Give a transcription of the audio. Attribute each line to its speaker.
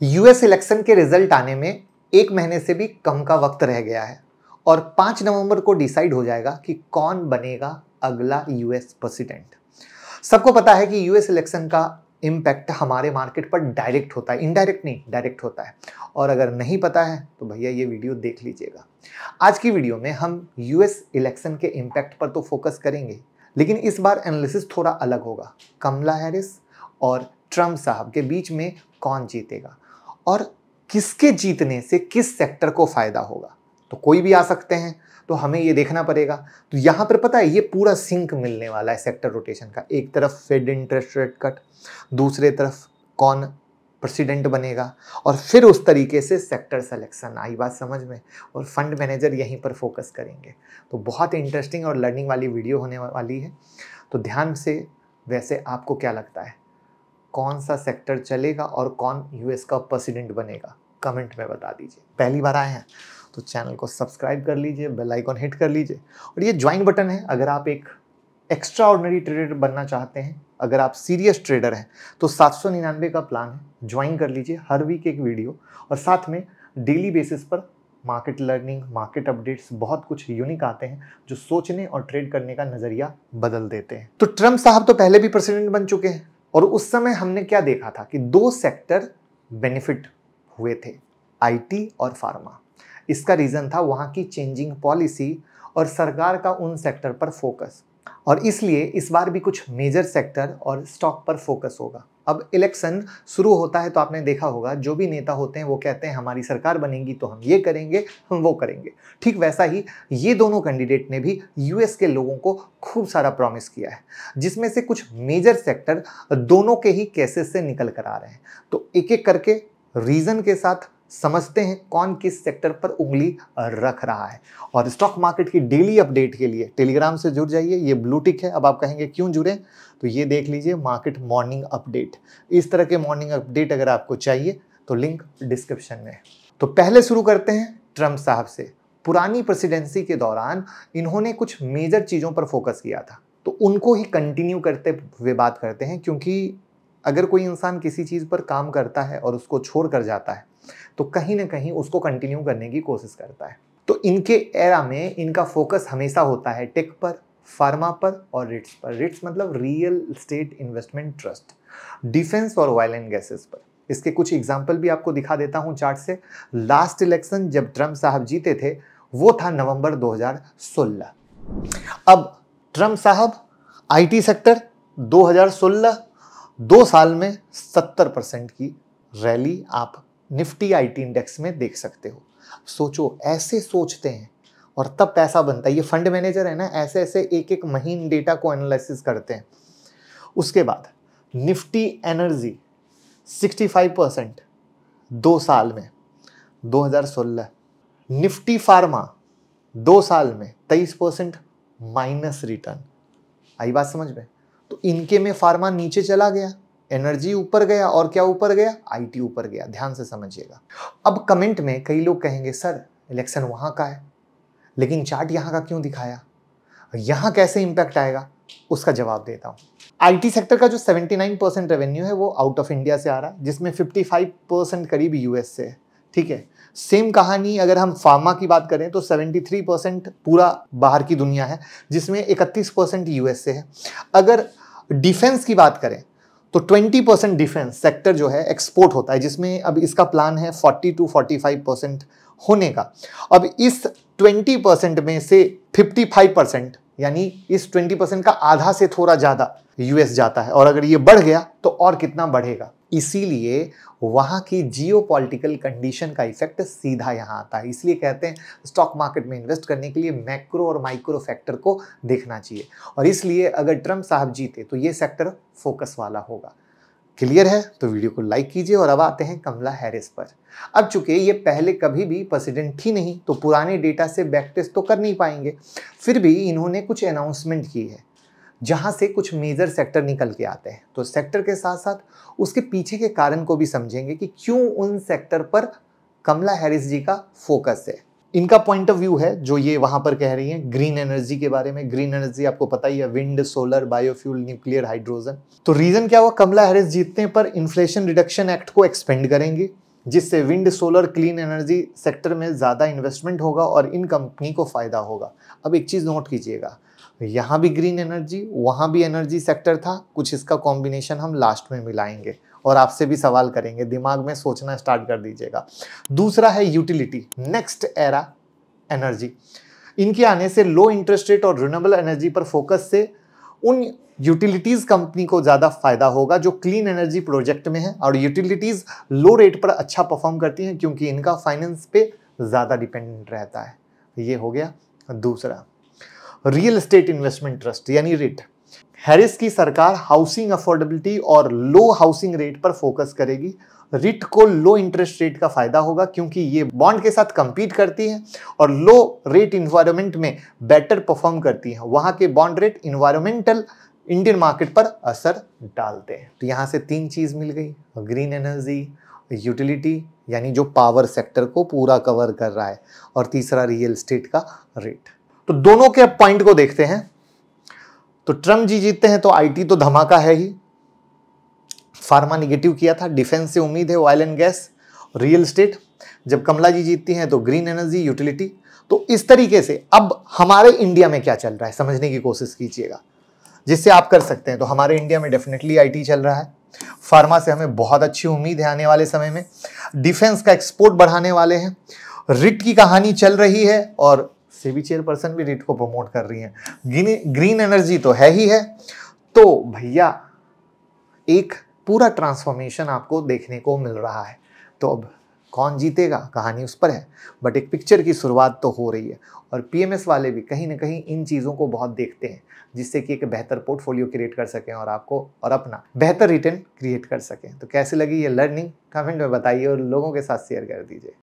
Speaker 1: US election के result आने में 1 महीने से भी कम का वक्त रह गया है और 5 नवंबर को डिसाइड हो जाएगा कि कौन बनेगा अगला यूएस प्रेसिडेंट। सबको पता है कि यूएस इलेक्शन का इम्पैक्ट हमारे मार्केट पर डायरेक्ट होता है, इनडायरेक्ट नहीं, डायरेक्ट होता है। और अगर नहीं पता है तो भैया ये वीडियो देख लीजिएगा। आज की वीडियो में हम यूएस इलेक्शन के इम्पैक्ट पर तो फोकस करेंगे, लेकिन इस बार एनालिसिस थोड़ा अलग होगा। कमला हैरिस और ट्रम्प साहब के बीच में कौन जीतेगा और किसके जीतने से किस सेक्टर को फायदा होगा। तो कोई भी आ सकते हैं, तो हमें ये देखना पड़ेगा। तो यहाँ पर पता है ये पूरा सिंक मिलने वाला है सेक्टर रोटेशन का। एक तरफ फेड इंटरेस्ट रेट कट, दूसरे तरफ कौन प्रेसिडेंट बनेगा और फिर उस तरीके से सेक्टर सिलेक्शन। आई बात समझ में? और फंड मैनेजर यहीं पर फोकस करेंगे। तो बहुत इंटरेस्टिंग और लर्निंग वाली वीडियो होने वाली है, तो ध्यान से। वैसे आपको क्या लगता है कौन सा सेक्टर चलेगा और कौन यूएस का प्रेसिडेंट बनेगा? कमेंट में बता दीजिए। पहली बार आए हैं तो चैनल को सब्सक्राइब कर लीजिए, बेल आइकॉन हिट कर लीजिए और ये ज्वाइन बटन है। अगर आप एक एक्स्ट्रा ऑर्डिनरी ट्रेडर बनना चाहते हैं, अगर आप सीरियस ट्रेडर हैं, तो 799 का प्लान है, ज्वाइन कर लीजिए। हर वीक एक वीडियो और साथ में डेली बेसिस पर मार्केट लर्निंग, मार्केट अपडेट्स, बहुत कुछ यूनिक आते हैं जो सोचने और ट्रेड करने का नजरिया बदल देते हैं। तो ट्रम्प साहब तो पहले भी प्रेसिडेंट बन चुके हैं और उस समय हमने क्या देखा था कि 2 सेक्टर बेनिफिट हुए थे, आईटी और फार्मा। इसका रीजन था वहां की चेंजिंग पॉलिसी और सरकार का उन सेक्टर पर फोकस। और इसलिए इस बार भी कुछ मेजर सेक्टर और स्टॉक पर फोकस होगा। अब इलेक्शन शुरू होता है तो आपने देखा होगा जो भी नेता होते हैं वो कहते हैं हमारी सरकार बनेगी तो हम ये करेंगे, हम वो करेंगे। ठीक वैसा ही ये दोनों कैंडिडेट ने भी यूएस के लोगों को खूब सारा प्रॉमिस किया है, जिसमें से कुछ मेजर सेक्टर दोनों के ही केसेस से निकल कर आ रहे हैं। तो एक एक करके रीजन के साथ समझते हैं कौन किस सेक्टर पर उंगली रख रहा है। और स्टॉक मार्केट की डेली अपडेट के लिए टेलीग्राम से जुड़ जाइए। ये ब्लू टिक है। अब आप कहेंगे क्यों जुड़े, तो ये देख लीजिए, मार्केट मॉर्निंग अपडेट। इस तरह के मॉर्निंग अपडेट अगर आपको चाहिए तो लिंक डिस्क्रिप्शन में है। तो पहले शुरू करते हैं ट्रम्प साहब से। पुरानी प्रेसिडेंसी के दौरान इन्होंने कुछ मेजर चीज़ों पर फोकस किया था, तो उनको ही कंटिन्यू करते हुए बात करते हैं। क्योंकि अगर कोई इंसान किसी चीज़ पर काम करता है और उसको छोड़ कर जाता है तो कहीं ना कहीं उसको कंटिन्यू करने की कोशिश करता है। तो इनके एरा में इनका फोकस हमेशा होता है टेक पर, फार्मा पर और रिट्स पर। रिट्स मतलब real estate investment trust, defence और ऑयल एंड गैसेस पर। इसके कुछ एग्जाम्पल भी आपको दिखा देता हूं चार्ट से। लास्ट इलेक्शन जब ट्रम्प साहब जीते थे वो था नवंबर 2016। अब ट्रम्प साहब आईटी सेक्टर 2016 2 साल में 70% की रैली आप निफ्टी आईटी इंडेक्स में देख सकते हो। सोचो, ऐसे सोचते हैं और तब पैसा बनता है। ये फंड मैनेजर है ना, ऐसे ऐसे एक एक महीन डेटा को एनालिसिस करते हैं। उसके बाद निफ्टी एनर्जी 65% 2 साल में 2016। निफ्टी फार्मा 2 साल में 23% माइनस रिटर्न। आई बात समझ में? तो इनके में फार्मा नीचे चला गया, एनर्जी ऊपर गया और क्या ऊपर गया? आईटी ऊपर गया। ध्यान से समझिएगा। अब कमेंट में कई लोग कहेंगे सर इलेक्शन वहां का है लेकिन चार्ट यहां का क्यों दिखाया, यहां कैसे इंपैक्ट आएगा? उसका जवाब देता हूं। आईटी सेक्टर का जो 79% रेवेन्यू है वो आउट ऑफ इंडिया से आ रहा है, जिसमें 55% करीब यूएस से है। ठीक है, सेम कहानी अगर हम फार्मा की बात करें तो 73% पूरा बाहर की दुनिया है, जिसमें 31% यूएस से है। अगर डिफेंस की बात करें तो 20% डिफेंस सेक्टर जो है एक्सपोर्ट होता है, जिसमें अब इसका प्लान है 40 to 45% होने का। अब इस 20% में से 55% यानी इस 20% का आधा से थोड़ा ज्यादा यूएस जाता है, और अगर ये बढ़ गया तो और कितना बढ़ेगा। इसीलिए वहां की जियोपॉलिटिकल कंडीशन का इफेक्ट सीधा यहां आता है। इसलिए कहते हैं स्टॉक मार्केट में इन्वेस्ट करने के लिए मैक्रो और माइक्रो फैक्टर को देखना चाहिए। और इसलिए अगर ट्रम्प साहब जीते तो ये सेक्टर फोकस वाला होगा। क्लियर है? तो वीडियो को लाइक कीजिए। और अब आते हैं कमला हैरिस पर। अब चूंकि ये पहले कभी भी प्रेसिडेंट थी नहीं तो पुराने डेटा से बैक टेस्ट तो कर नहीं पाएंगे, फिर भी इन्होंने कुछ अनाउंसमेंट की है जहां से कुछ मेजर सेक्टर निकल के आते हैं। तो सेक्टर के साथ साथ उसके पीछे के कारण को भी समझेंगे कि क्यों उन सेक्टर पर कमला हैरिस जी का फोकस है। इनका पॉइंट ऑफ व्यू है जो ये वहां पर कह रही हैं ग्रीन एनर्जी के बारे में। ग्रीन एनर्जी आपको पता ही है, wind, solar, biofuel, nuclear, hydrogen. तो रीजन क्या हुआ? कमला हैरिस जीतने पर इन्फ्लेशन रिडक्शन एक्ट को एक्सपेंड करेंगे, जिससे wind, solar, clean energy sector में ज़्यादा इन्वेस्टमेंट होगा और इन कंपनी को फ़ायदा होगा। अब एक चीज़ नोट कीजिएगा, यहाँ भी ग्रीन एनर्जी, वहाँ भी एनर्जी सेक्टर था, कुछ इसका कॉम्बिनेशन हम लास्ट में मिलाएंगे और आपसे भी सवाल करेंगे, दिमाग में सोचना स्टार्ट कर दीजिएगा। दूसरा है यूटिलिटी, नेक्स्ट एरा एनर्जी। इनके आने से लो इंटरेस्ट रेट और रिन्यूएबल एनर्जी पर फोकस से उन यूटिलिटीज कंपनी को ज़्यादा फायदा होगा जो क्लीन एनर्जी प्रोजेक्ट में है, और यूटिलिटीज लो रेट पर अच्छा परफॉर्म करती हैं क्योंकि इनका फाइनेंस पे ज़्यादा डिपेंडेंट रहता है। ये हो गया दूसरा। रियल एस्टेट इन्वेस्टमेंट ट्रस्ट यानी रिट। हैरिस की सरकार हाउसिंग अफोर्डेबिलिटी और लो हाउसिंग रेट पर फोकस करेगी। रिट को लो इंटरेस्ट रेट का फायदा होगा क्योंकि ये बॉन्ड के साथ कंपीट करती हैं और लो रेट इन्वायरमेंट में बेटर परफॉर्म करती हैं। वहाँ के bond rate environmental Indian market पर असर डालते हैं। तो यहाँ से 3 चीज़ मिल गई, ग्रीन एनर्जी, यूटिलिटी यानी जो पावर सेक्टर को पूरा कवर कर रहा है, और तीसरा रियल एस्टेट का रेट। तो दोनों के पॉइंट को देखते हैं। तो ट्रम्प जी जीतते हैं तो आईटी तो धमाका है ही, फार्मा निगेटिव किया था, डिफेंस से उम्मीद है, oil and gas, real estate. जब कमला जी जीतती हैं तो ग्रीन एनर्जी, यूटिलिटी। तो इस तरीके से अब हमारे इंडिया में क्या चल रहा है समझने की कोशिश कीजिएगा, जिससे आप कर सकते हैं। तो हमारे इंडिया में डेफिनेटली आईटी चल रहा है, फार्मा से हमें बहुत अच्छी उम्मीद है आने वाले समय में, डिफेंस का एक्सपोर्ट बढ़ाने वाले हैं, रिट की कहानी चल रही है और सेबी चेयरपर्सन भी रिट को प्रमोट कर रही है, ग्रीन एनर्जी तो है ही है। तो भैया एक पूरा ट्रांसफॉर्मेशन आपको देखने को मिल रहा है। तो अब कौन जीतेगा कहानी उस पर है, बट एक पिक्चर की शुरुआत तो हो रही है, और पीएमएस वाले भी कहीं ना कहीं इन चीज़ों को बहुत देखते हैं जिससे कि एक बेहतर पोर्टफोलियो क्रिएट कर सकें और आपको और अपना बेहतर रिटर्न क्रिएट कर सकें। तो कैसे लगी ये लर्निंग कमेंट में बताइए और लोगों के साथ शेयर कर दीजिए।